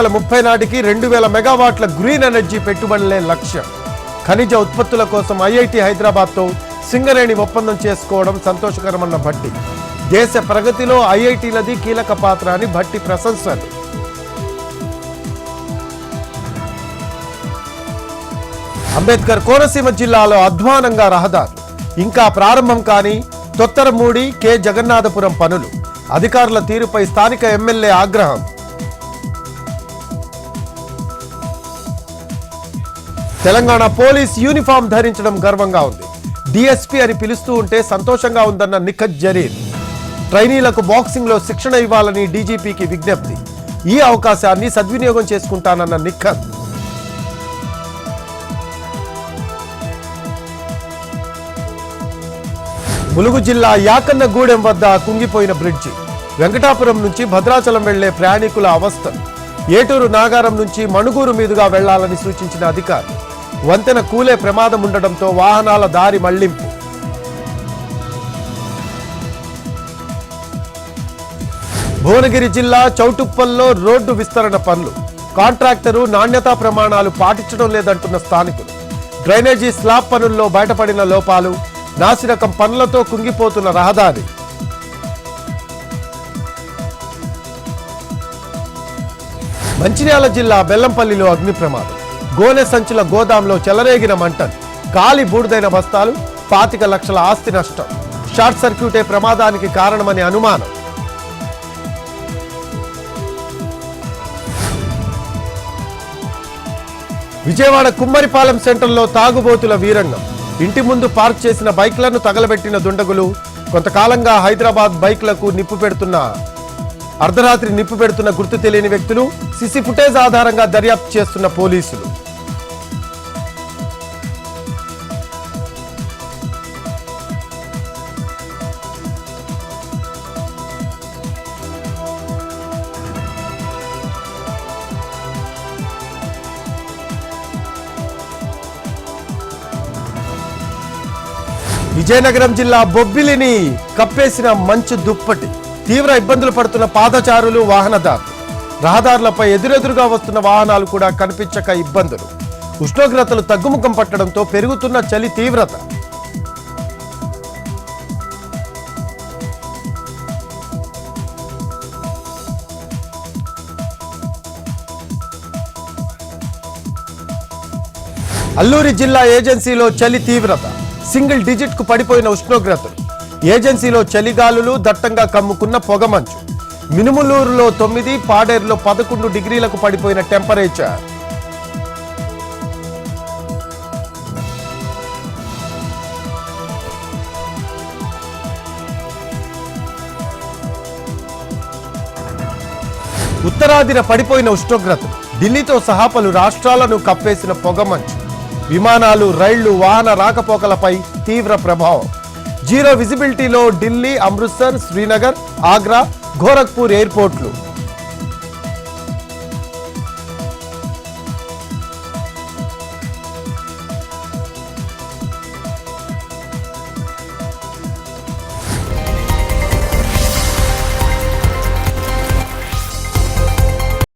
2030 నాటికి 2000 మెగావాట్ల green energy పెట్టుబడులే లక్ష్యం. ఖనిజ ఉత్పత్తుల కోసం ఐఐటి హైదరాబాద్తో సింగరేణి ఒప్పందం చేసుకోవడం సంతోషకరమన్న భట్టి. దేశ ప్రగతిలో ఐఐటీలది కీలక పాత్ర అని భట్టి ప్రశంసలు. అంబేద్కర్ కోనసీమ జిల్లాలో అధ్వానంగా రహదారులు ఇంకా ప్రారంభం కాని తొత్తరమూడి కె జగన్నాథపురం పనులు. అధికారుల తీరుపై స్థానిక ఎమ్మెల్యే ఆగ్రహం. తెలంగాణ పోలీస్ యూనిఫామ్ ధరించడం గర్వంగా ఉంది. డిఎస్పీ అని పిలుస్తూ ఉంటే సంతోషంగా ఉందన్న నిఖత్ జరీర్. ట్రైనీలకు బాక్సింగ్లో శిక్షణ ఇవ్వాలని డీజీపీకి విజ్ఞప్తి. ఈ అవకాశాన్ని సద్వినియోగం చేసుకుంటానన్న నిఖత్. ములుగు జిల్లా యాకన్నగూడెం వద్ద కుంగిపోయిన బ్రిడ్జి. వెంకటాపురం నుంచి భద్రాచలం వెళ్లే ప్రయాణికుల అవస్థలు. ఏటూరు నాగారం నుంచి మణుగూరు మీదుగా వెళ్లాలని సూచించిన అధికారులు. వంతెన కూలే ప్రమాదం ఉండడంతో వాహనాల దారి మళ్లింపు. భువనగిరి జిల్లా చౌటుప్పల్లో రోడ్డు విస్తరణ పనులు. కాంట్రాక్టరు నాణ్యతా ప్రమాణాలు పాటించడం లేదంటున్న స్థానికులు. డ్రైనేజీ స్లాబ్ పనుల్లో బయటపడిన లోపాలు. నాసిరకం పనులతో కుంగిపోతున్న రహదారి. మంచిర్యాల జిల్లా బెల్లంపల్లిలో అగ్ని ప్రమాదం. గోనె సంచుల గోదాంలో చెలరేగిన మంటలు. కాలి బూడిదైన బస్తాలు. 25 లక్షల ఆస్తి నష్టం. షార్ట్ సర్క్యూటే ప్రమాదానికి కారణమని అనుమానం. విజయవాడ కుమ్మరిపాలెం సెంటర్లో తాగుబోతుల వీరంగం. ఇంటి ముందు పార్క్ చేసిన బైక్లను తగలబెట్టిన దుండగులు. కొంతకాలంగా హైదరాబాద్ బైక్లకు అర్ధరాత్రి నిప్పు పెడుతున్న గుర్తు తెలియని వ్యక్తులు. సిసి ఫుటేజ్ ఆధారంగా దర్యాప్తు చేస్తున్న పోలీసులు. విజయనగరం జిల్లా బొబ్బిలిని కప్పేసిన మంచు దుప్పటి. తీవ్ర ఇబ్బందులు పడుతున్న పాదచారులు, వాహనదారులు. రహదారులపై ఎదురెదురుగా వస్తున్న వాహనాలు కూడా కనిపించక ఇబ్బందులు. ఉష్ణోగ్రతలు తగ్గుముఖం పట్టడంతో పెరుగుతున్న చలి తీవ్రత. అల్లూరి జిల్లా ఏజెన్సీలో చలి తీవ్రత. సింగిల్ డిజిట్ కు పడిపోయిన ఉష్ణోగ్రతలు. ఏజెన్సీలో చలిగాలులు. దట్టంగా కమ్ముకున్న పొగమంచు. మినుములూరులో 9, పాడేరులో 11 డిగ్రీలకు పడిపోయిన టెంపరేచర్. ఉత్తరాదిన పడిపోయిన ఉష్ణోగ్రతలు. ఢిల్లీతో సహా పలు రాష్ట్రాలను కప్పేసిన పొగమంచు. విమానాలు, రైళ్లు, వాహన రాకపోకలపై తీవ్ర ప్రభావం. జీరో విజిబిలిటీలో ఢిల్లీ, అమృత్సర్, శ్రీనగర్, ఆగ్రా, గోరఖ్పూర్ ఎయిర్పోర్ట్లు.